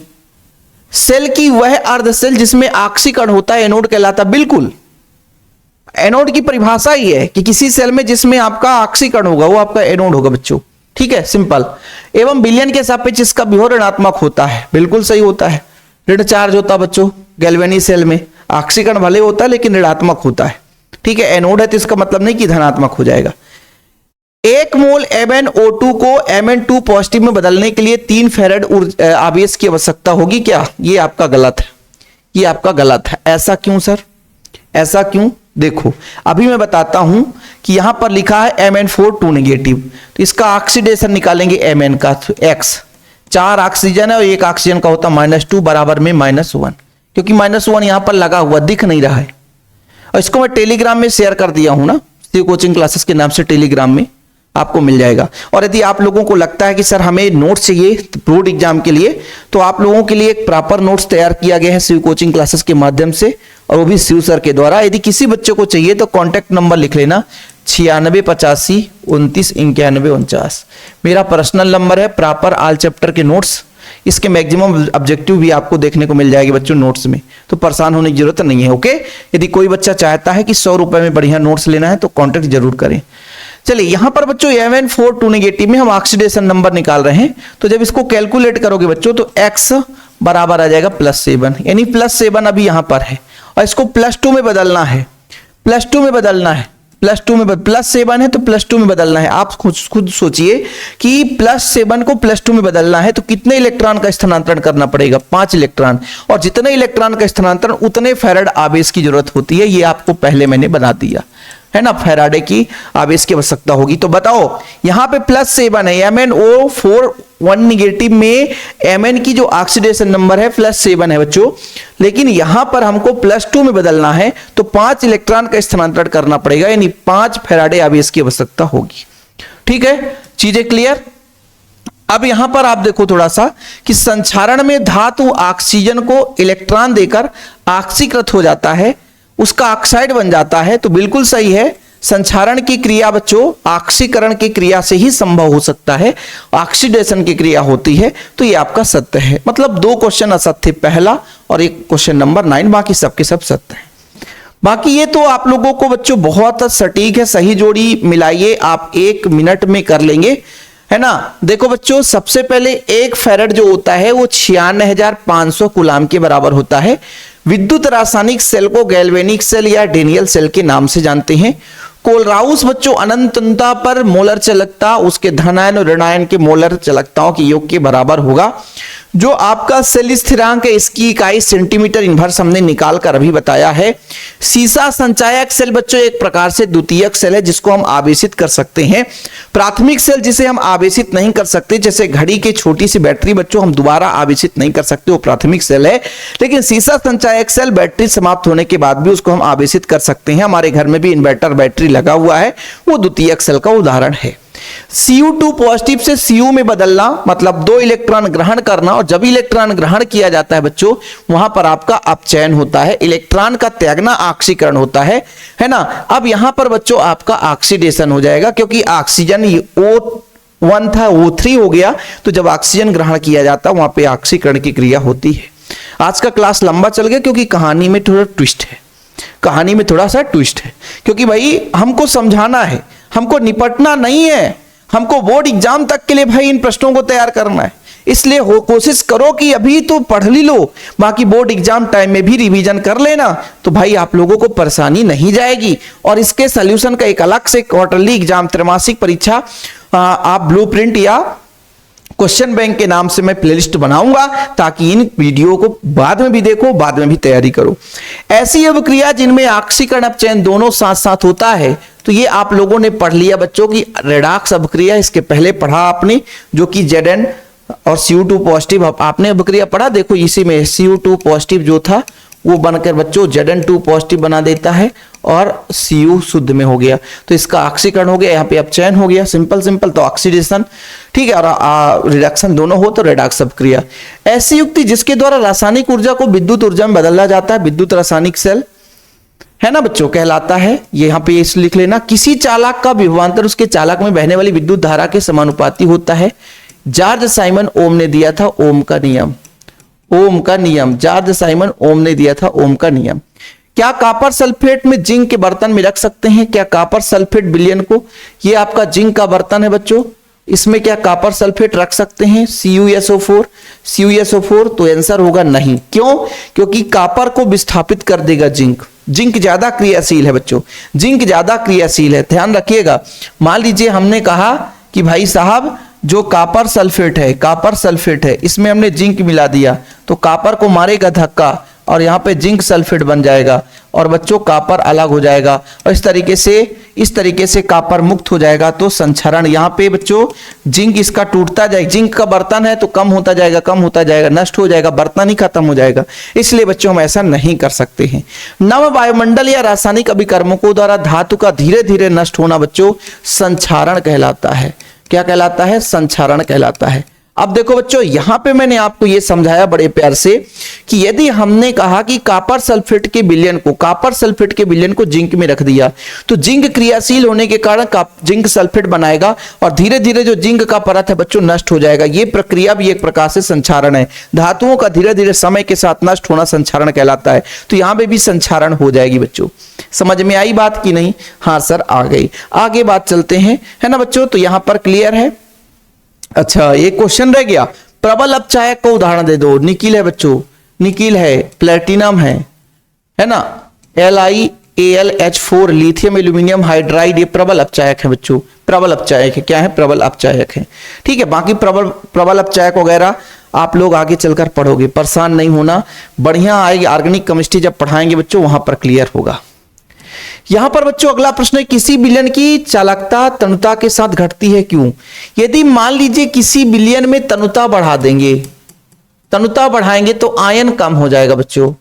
सेल की वह अर्ध सेल जिसमें ऑक्सीकरण होता है एनोड कहलाता। बिल्कुल, एनोड की परिभाषा ही है कि किसी सेल में जिसमें आपका ऑक्सीकरण होगा वो आपका एनोड होगा बच्चों। ठीक है, सिंपल। एवं विलयन के सापेक्ष इसका विभव ऋणात्मक होता है। बिल्कुल सही होता है, ऋण चार्ज होता है बच्चों गैल्वेनी सेल में, ऑक्सीकरण भले होता है लेकिन ऋणात्मक होता है। ठीक है, एनोड है तो इसका मतलब नहीं कि धनात्मक हो जाएगा। 1 मोल MnO2 को Mn2 पॉजिटिव में बदलने के लिए 3 फैराड आवेश की आवश्यकता होगी क्या? ये आपका गलत है, ये आपका गलत है। ऐसा क्यों सर? ऐसा क्यों? देखो अभी मैं बताता हूं कि यहां पर लिखा है Mn4 2 नेगेटिव, तो इसका ऑक्सीडेशन निकालेंगे Mn का, तो X 4 ऑक्सीजन है और एक ऑक्सीजन का होता -2 बराबर में -1, क्योंकि -1 यहां पर लगा हुआ दिख नहीं रहा है। और इसको मैं टेलीग्राम में शेयर कर दिया हूं ना, शिव कोचिंग क्लासेस के नाम से टेलीग्राम में आपको मिल जाएगा। और यदि आप लोगों को लगता है कि सर हमें नोट्स चाहिए बोर्ड एग्जाम के लिए, तो आप लोगों के लिए एक प्रॉपर नोट्स तैयार किया गया है शिव कोचिंग क्लासेस के माध्यम से, और वो भी शिव सर के द्वारा। यदि किसी बच्चे को चाहिए तो कॉन्टैक्ट नंबर लिख लेना 9685 29 91 49, मेरा पर्सनल नंबर है। प्रॉपर ऑल चैप्टर के नोट्स, इसके मैक्सिमम ऑब्जेक्टिव भी आपको देखने को मिल जाएगी बच्चों नोट्स में, तो परेशान होने की जरूरत नहीं है। ओके, यदि कोई बच्चा चाहता है कि 100 रुपए में बढ़िया नोट्स लेना है तो कॉन्टैक्ट जरूर करें। चलिए यहां पर बच्चों Mn4 2 नेगेटिव में हम ऑक्सीडेशन नंबर निकाल रहे हैं, तो जब इसको कैलकुलेट करोगे बच्चों तो x बराबर आ जाएगा +7, यानी +7 अभी यहां पर है और इसको +2 में बदलना है, +2 में बदलना है, +2 में +7 है तो +2 में बदलना है। आप खुद सोचिए कि +7 को +2 में बदलना है तो कितने इलेक्ट्रॉन का स्थानांतरण करना पड़ेगा? 5 इलेक्ट्रॉन, और जितने इलेक्ट्रॉन का स्थानांतरण उतने फैराड आवेश की जरूरत होती है, ये आपको पहले मैंने बना दिया है ना, फैराडे की आवेश की आवश्यकता होगी। तो बताओ यहां पे +7 है, MnO4 1 नेगेटिव में Mn की जो ऑक्सीडेशन नंबर है +7 है बच्चों, लेकिन यहां पर हमको +2 में बदलना है तो 5 इलेक्ट्रॉन का स्थानांतरण करना पड़ेगा, यानी 5 फैराडे आवेश की आवश्यकता होगी। ठीक है, चीजें क्लियर? अब यहां पर आप देखो थोड़ा सा कि संक्षारण में धातु ऑक्सीजन को इलेक्ट्रॉन देकर ऑक्सीकृत हो जाता है, उसका ऑक्साइड बन जाता है, तो बिल्कुल सही है। संक्षारण की क्रिया बच्चों ऑक्सीकरण की क्रिया से ही संभव हो सकता है, ऑक्सीडेशन की क्रिया होती है, तो ये आपका सत्य है। मतलब 2 क्वेश्चन असत्य, पहला और एक क्वेश्चन नंबर 9, बाकी सबके सब सत्य है। बाकी ये तो आप लोगों को बच्चों बहुत सटीक है, सही जोड़ी मिलाइए आप 1 मिनट में कर लेंगे, है ना। देखो बच्चों सबसे पहले 1 फैराड जो होता है वो 96,500 कूलाम के बराबर होता है। विद्युत रासायनिक सेल को गैल्वेनिक सेल या डेनियल सेल के नाम से जानते हैं। कोलराउस बच्चों अनंतता पर मोलर चालकता उसके धनायन और ऋणायन के मोलर चालकताओं के योग के बराबर होगा। जो आपका सेल स्थिरांक है इसकी इकाई सेंटीमीटर इनवर्स हमने निकाल कर अभी बताया है। सीसा संचायक सेल बच्चों एक प्रकार से द्वितीयक सेल है जिसको हम आवेशित कर सकते हैं। प्राथमिक सेल जिसे हम आवेशित नहीं कर सकते, जैसे घड़ी की छोटी सी बैटरी बच्चों हम दोबारा आवेशित नहीं कर सकते, वो प्राथमिक सेल है। लेकिन सीसा संचायक सेल बैटरी समाप्त होने के बाद भी उसको हम आवेशित कर सकते हैं। हमारे घर में भी इन्वर्टर बैटरी लगा हुआ है, वो द्वितीयक सेल का उदाहरण है। Cu2 पॉजिटिव से Cu में बदलना मतलब 2 इलेक्ट्रॉन ग्रहण करना, और जब इलेक्ट्रॉन ग्रहण किया जाता है बच्चों वहां पर आपका अपचयन होता है, इलेक्ट्रॉन का त्यागना ऑक्सीकरण होता है ना। अब यहां पर बच्चों आपका ऑक्सीडेशन हो जाएगा, क्योंकि ऑक्सीजन O1 था O3 हो गया, तो जब ऑक्सीजन ग्रहण किया जाता है वहां पे ऑक्सीकरण की क्रिया होती है। आज का क्लास लंबा चल गया क्योंकि कहानी में थोड़ा ट्विस्ट है, कहानी में थोड़ा सा ट्विस्ट है, क्योंकि भाई हमको समझाना है, हमको निपटना नहीं है, हमको बोर्ड एग्जाम तक के लिए भाई इन प्रश्नों को तैयार करना है। इसलिए हो कोशिश करो कि अभी तो पढ़ ली लो, बाकी बोर्ड एग्जाम टाइम में भी रिवीजन कर लेना, तो भाई आप लोगों को परेशानी नहीं जाएगी। और इसके सॉल्यूशन का एक अलग से क्वार्टरली एग्जाम त्रैमासिक परीक्षा आप ब्लूप्रिंट या क्वेश्चन बैंक के नाम से मैं प्लेलिस्ट बनाऊंगा, ताकि इन वीडियो को बाद में भी देखो, बाद में भी तैयारी करो। ऐसी अवक्रिया जिनमें ऑक्सीकरण अपचयन दोनों साथ साथ होता है, तो ये आप लोगों ने पढ़ लिया बच्चों की रेडॉक्स अवक्रिया, इसके पहले पढ़ा आपने, जो कि Zn और Cu2 पॉजिटिव आपने अवक्रिया पढ़ा। देखो इसी में Cu2 पॉजिटिव जो था वो बनकर बच्चों Zn2 पॉजिटिव बना देता है और Cu शुद्ध में हो गया, तो इसका ऑक्सीकरण हो गया, यहाँ पे अपचयन हो गया, सिंपल तो ऑक्सीडेशन, ठीक है, और रिडक्शन दोनों हो तो रेडॉक्स अवक्रिया। ऐसी युक्ति जिसके द्वारा रासायनिक ऊर्जा को विद्युत ऊर्जा में बदला जाता है, विद्युत रासायनिक सेल है ना बच्चों कहलाता है। ये यहाँ पे इस लिख लेना। किसी चालक का विभवांतर उसके चालक में बहने वाली विद्युत धारा के समानुपाती होता है। जॉर्ज साइमन ओम ने दिया था ओम का नियम, ओम का नियम जॉर्ज साइमन ओम ने दिया था ओम का नियम। क्या कॉपर सल्फेट में जिंक के बर्तन में रख सकते हैं? क्या कॉपर सल्फेट विलयन को, ये आपका जिंक का बर्तन है बच्चों, इसमें क्या कॉपर सल्फेट रख सकते हैं? CuSO4 तो आंसर होगा नहीं। क्यों? क्योंकि कॉपर को विस्थापित कर देगा जिंक, जिंक ज्यादा क्रियाशील है बच्चों, जिंक ज्यादा क्रियाशील है, ध्यान रखिएगा। मान लीजिए हमने कहा कि भाई साहब जो कॉपर सल्फेट है इसमें हमने जिंक मिला दिया, तो कॉपर को मारेगा धक्का, और यहाँ पे जिंक सल्फेट बन जाएगा और बच्चों कॉपर अलग हो जाएगा और इस तरीके से कॉपर मुक्त हो जाएगा। तो संचरण यहाँ पे बच्चों जिंक इसका टूटता जाएगा, जिंक का बर्तन है तो कम होता जाएगा, नष्ट हो जाएगा, बर्तन ही खत्म हो जाएगा। इसलिए बच्चों हम ऐसा नहीं कर सकते हैं। नव वायुमंडल या रासायनिक अभिकर्मकों द्वारा धातु का धीरे धीरे नष्ट होना बच्चों संक्षारण कहलाता है। क्या कहलाता है? संक्षारण कहलाता है। अब देखो बच्चों, यहां पे मैंने आपको यह समझाया बड़े प्यार से कि यदि हमने कहा कि कॉपर सल्फेट के विलयन को जिंक में रख दिया तो जिंक क्रियाशील होने के कारण जिंक सल्फेट बनाएगा और धीरे धीरे जो जिंक का परत है बच्चों नष्ट हो जाएगा। यह प्रक्रिया भी एक प्रकार से संक्षारण है। धातुओं का धीरे धीरे समय के साथ नष्ट होना संक्षारण कहलाता है। तो यहां पे भी संक्षारण हो जाएगी बच्चों। समझ में आई बात कि नहीं? हाँ सर आ गई। आगे बात चलते हैं, है ना बच्चों? तो यहां पर क्लियर है। अच्छा, एक क्वेश्चन रह गया, प्रबल अपचायक को उदाहरण दे दो। निकिल है बच्चों, निकिल है, प्लेटिनम है ना, LiAlH4, लिथियम एल्यूमिनियम हाइड्राइड, ये प्रबल अपचायक है बच्चों। प्रबल अपचायक है। क्या है? प्रबल अपचायक है। ठीक है, बाकी प्रबल अपचायक वगैरह आप लोग आगे चलकर पढ़ोगे, परेशान नहीं होना। बढ़िया आएगी ऑर्गेनिक केमिस्ट्री जब पढ़ाएंगे बच्चों, वहां पर क्लियर होगा। यहां पर बच्चों अगला प्रश्न है, किसी विलयन की चालकता तनुता के साथ घटती है क्यों? यदि मान लीजिए किसी विलयन में तनुता बढ़ा देंगे, तनुता बढ़ाएंगे तो आयन कम हो जाएगा बच्चों।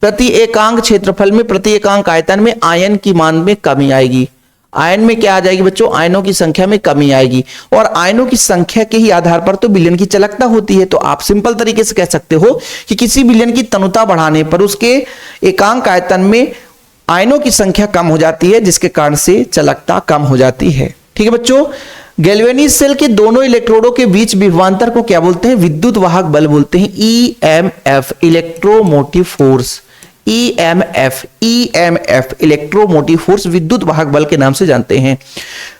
प्रति एकांक क्षेत्रफल में, प्रति एकांक आयतन में आयन की मान में कमी आएगी। आयन में क्या आ जाएगी बच्चों? आयनों की संख्या में कमी आएगी और आयनों की संख्या के ही आधार पर तो विलयन की चालकता होती है। तो आप सिंपल तरीके से कह सकते हो कि किसी विलयन की तनुता बढ़ाने पर उसके एकांक आयतन में आयनों की संख्या कम हो जाती है, जिसके कारण से चालकता कम हो जाती है। ठीक है बच्चों, गैल्वेनिक सेल के दोनों इलेक्ट्रोडों के बीच विभवांतर को क्या बोलते हैं? विद्युत वाहक बल बोलते हैं। EMF, electromotive force. EMF electromotive force, विद्युत वाहक बल के नाम से जानते हैं।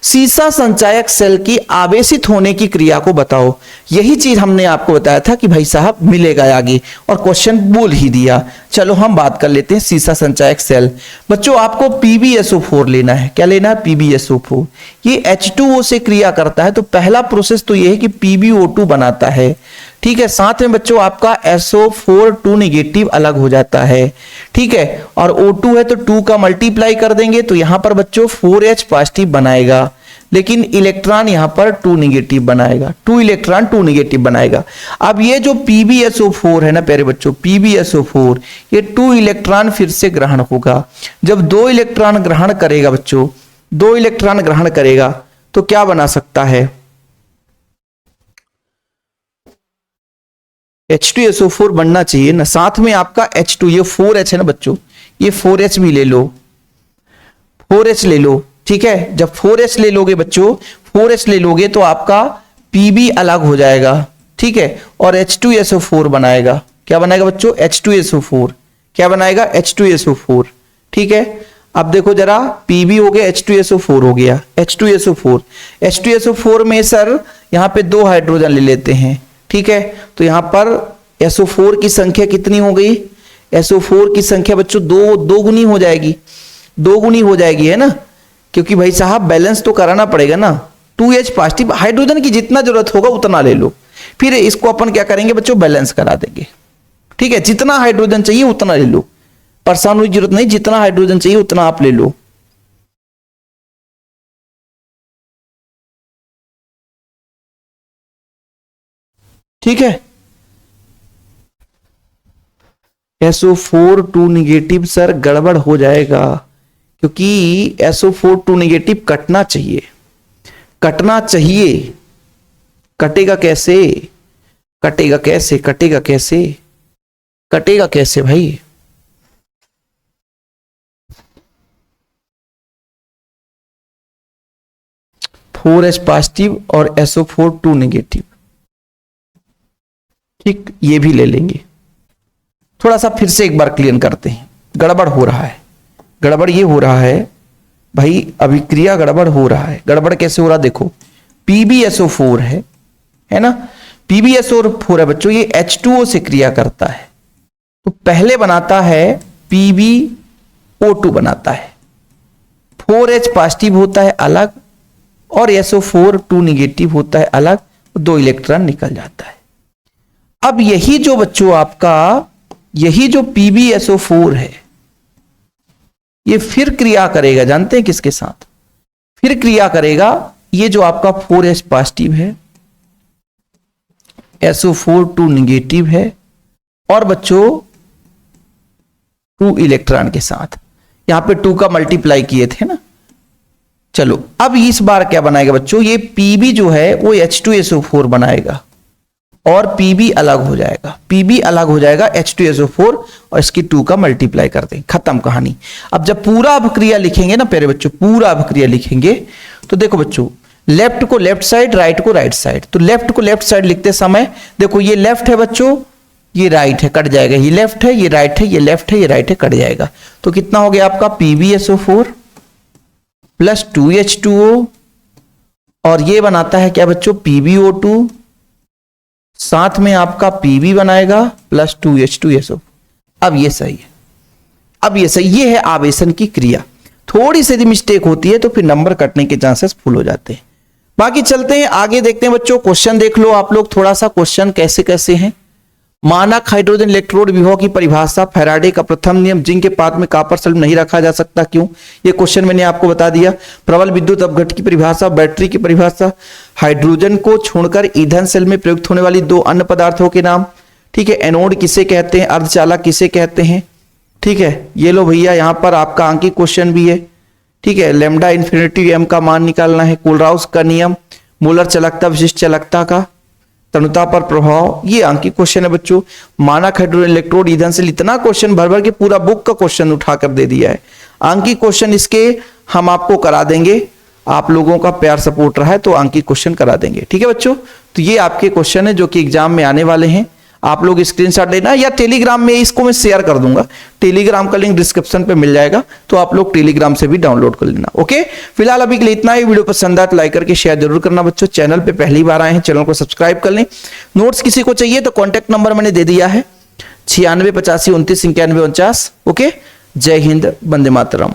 सीसा संचायक सेल की आवेशित होने की क्रिया को बताओ। यही चीज हमने आपको बताया था कि भाई साहब मिलेगा आगे, और क्वेश्चन बोल ही दिया। चलो हम बात कर लेते हैं सीसा संचायक सेल। बच्चों आपको PbSO4 लेना है। क्या लेना है? PbSO4। ये H2O से क्रिया करता है। तो पहला प्रोसेस तो ये है कि PbO2 बनाता है। ठीक है, साथ में बच्चों आपका SO4 2 निगेटिव अलग हो जाता है। ठीक है, और O2 है तो 2 का मल्टीप्लाई कर देंगे तो यहां पर बच्चों 4H पॉजिटिव बनाएगा, लेकिन इलेक्ट्रॉन यहां पर 2 निगेटिव बनाएगा। 2 इलेक्ट्रॉन 2 निगेटिव बनाएगा। अब ये जो PbSO4 है ना प्यारे बच्चों, PbSO4 ये 2 इलेक्ट्रॉन फिर से ग्रहण होगा। जब 2 इलेक्ट्रॉन ग्रहण करेगा बच्चों, 2 इलेक्ट्रॉन ग्रहण करेगा तो क्या बना सकता है? H2SO4 बनना चाहिए ना। साथ में आपका H2, ये 4H है ना बच्चों, ये 4H भी ले लो, 4H ले लो। ठीक है, जब 4H ले लोगे बच्चों, 4H ले लोगे तो आपका Pb अलग हो जाएगा। ठीक है, और H2SO4 बनाएगा। क्या बनाएगा बच्चों? H2SO4। क्या बनाएगा? H2SO4। ठीक है, अब देखो जरा, Pb हो गया, H2SO4 हो गया। H2SO4 में सर यहां पे 2 हाइड्रोजन ले लेते हैं। ठीक है, तो यहां पर SO4 की संख्या कितनी हो गई? SO4 की संख्या बच्चों दो गुनी हो जाएगी, 2 गुनी हो जाएगी, है ना, क्योंकि भाई साहब बैलेंस तो कराना पड़ेगा ना। 2H पॉजिटिव, हाइड्रोजन की जितना जरूरत होगा उतना ले लो, फिर इसको अपन क्या करेंगे बच्चों? बैलेंस करा देंगे। ठीक है, जितना हाइड्रोजन चाहिए उतना ले लो, परेशान होने की जरूरत नहीं, जितना हाइड्रोजन चाहिए उतना आप ले लो। ठीक है, SO4 2 निगेटिव सर गड़बड़ हो जाएगा, क्योंकि SO4 2 निगेटिव कटना चाहिए, कटना चाहिए। कटेगा कैसे? कटेगा कैसे? कटेगा कैसे? कटेगा कैसे भाई? (4H पॉजिटिव और SO4 2 निगेटिव। ठीक, ये भी ले लेंगे। थोड़ा सा फिर से एक बार क्लियर करते हैं। गड़बड़ हो रहा है, गड़बड़ ये हो रहा है भाई, अभिक्रिया गड़बड़ हो रहा है। गड़बड़ कैसे हो रहा? देखो, PbSO4 है ना, PbSO4 है बच्चों, ये H2O से क्रिया करता है। तो पहले बनाता है PbO2 बनाता है, 4H पॉजिटिव होता है अलग और SO4 2 निगेटिव होता है अलग, 2 इलेक्ट्रॉन निकल जाता है। अब यही जो बच्चों आपका यही जो PbSO4 है ये फिर क्रिया करेगा, जानते हैं किसके साथ? फिर क्रिया करेगा, ये जो आपका 4H पॉजिटिव है, SO4 2 निगेटिव है, और बच्चों 2 इलेक्ट्रॉन के साथ, यहां पे 2 का मल्टीप्लाई किए थे ना। चलो अब इस बार क्या बनाएगा बच्चों, ये Pb जो है वो H2SO4 बनाएगा और Pb अलग हो जाएगा, Pb अलग हो जाएगा H2SO4 और इसकी 2 का मल्टीप्लाई कर दें, खत्म कहानी। अब जब पूरा अभिक्रिया लिखेंगे ना प्यारे बच्चों, पूरा अभिक्रिया लिखेंगे तो देखो बच्चों, लेफ्ट को लेफ्ट साइड, राइट को राइट साइड। तो लेफ्ट को लेफ्ट साइड लिखते समय देखो ये लेफ्ट है बच्चों, ये राइट है, कट जाएगा, ये लेफ्ट है, ये राइट है, ये लेफ्ट है, ये राइट है, कट जाएगा। तो कितना हो गया आपका PbSO4 प्लस 2H2O, और ये बनाता है क्या बच्चों, PbO2, साथ में आपका Pb बनाएगा प्लस 2H2SO। अब ये सही है, अब ये सही, ये है आवेशन की क्रिया। थोड़ी सी मिस्टेक होती है तो फिर नंबर कटने के चांसेस फुल हो जाते हैं। बाकी चलते हैं आगे, देखते हैं बच्चों, क्वेश्चन देख लो आप लोग थोड़ा सा, क्वेश्चन कैसे कैसे हैं। मानक हाइड्रोजन इलेक्ट्रोड विभव की परिभाषा, फैराडे का प्रथम नियम, जिंक के पात्र में कॉपर सल्फेट नहीं रखा जा सकता क्यों, ये क्वेश्चन मैंने आपको बता दिया। प्रबल विद्युत अपघट की परिभाषा, बैटरी की परिभाषा, हाइड्रोजन को छोड़कर ईंधन सेल में प्रयुक्त होने वाली 2 अन्य पदार्थों के नाम, ठीक है, एनोड किसे कहते हैं, अर्धचालक किसे कहते हैं, ठीक है। ये लो भैया, यहां पर आपका अंकित क्वेश्चन भी है, ठीक है। लैम्डा इन्फिनिटी m का मान निकालना है, कोलराउस का नियम, मोलर चालकता, विशिष्ट चालकता का, तनुता पर प्रभाव, ये अंकित क्वेश्चन है बच्चों। मानक हाइड्रोजन इलेक्ट्रोड ईंधन से, इतना क्वेश्चन भर भर के पूरा बुक का क्वेश्चन उठाकर दे दिया है। अंकित क्वेश्चन इसके हम आपको करा देंगे, आप लोगों का प्यार सपोर्ट रहा है तो अंकित क्वेश्चन करा देंगे, ठीक है बच्चों। तो ये आपके क्वेश्चन है जो कि एग्जाम में आने वाले हैं, आप लोग स्क्रीनशॉट लेना, या टेलीग्राम में इसको मैं शेयर कर दूंगा, टेलीग्राम का लिंक डिस्क्रिप्शन पे मिल जाएगा, तो आप लोग टेलीग्राम से भी डाउनलोड कर लेना। ओके, फिलहाल अभी के लिए इतना ही। वीडियो पसंद आए तो लाइक करके शेयर जरूर करना बच्चों। चैनल पे पहली बार आए हैं, चैनल को सब्सक्राइब कर लें। नोट्स किसी को चाहिए तो कॉन्टैक्ट नंबर मैंने दे दिया है, 96 85 29 91 49। ओके, जय हिंद, वंदे मातरम।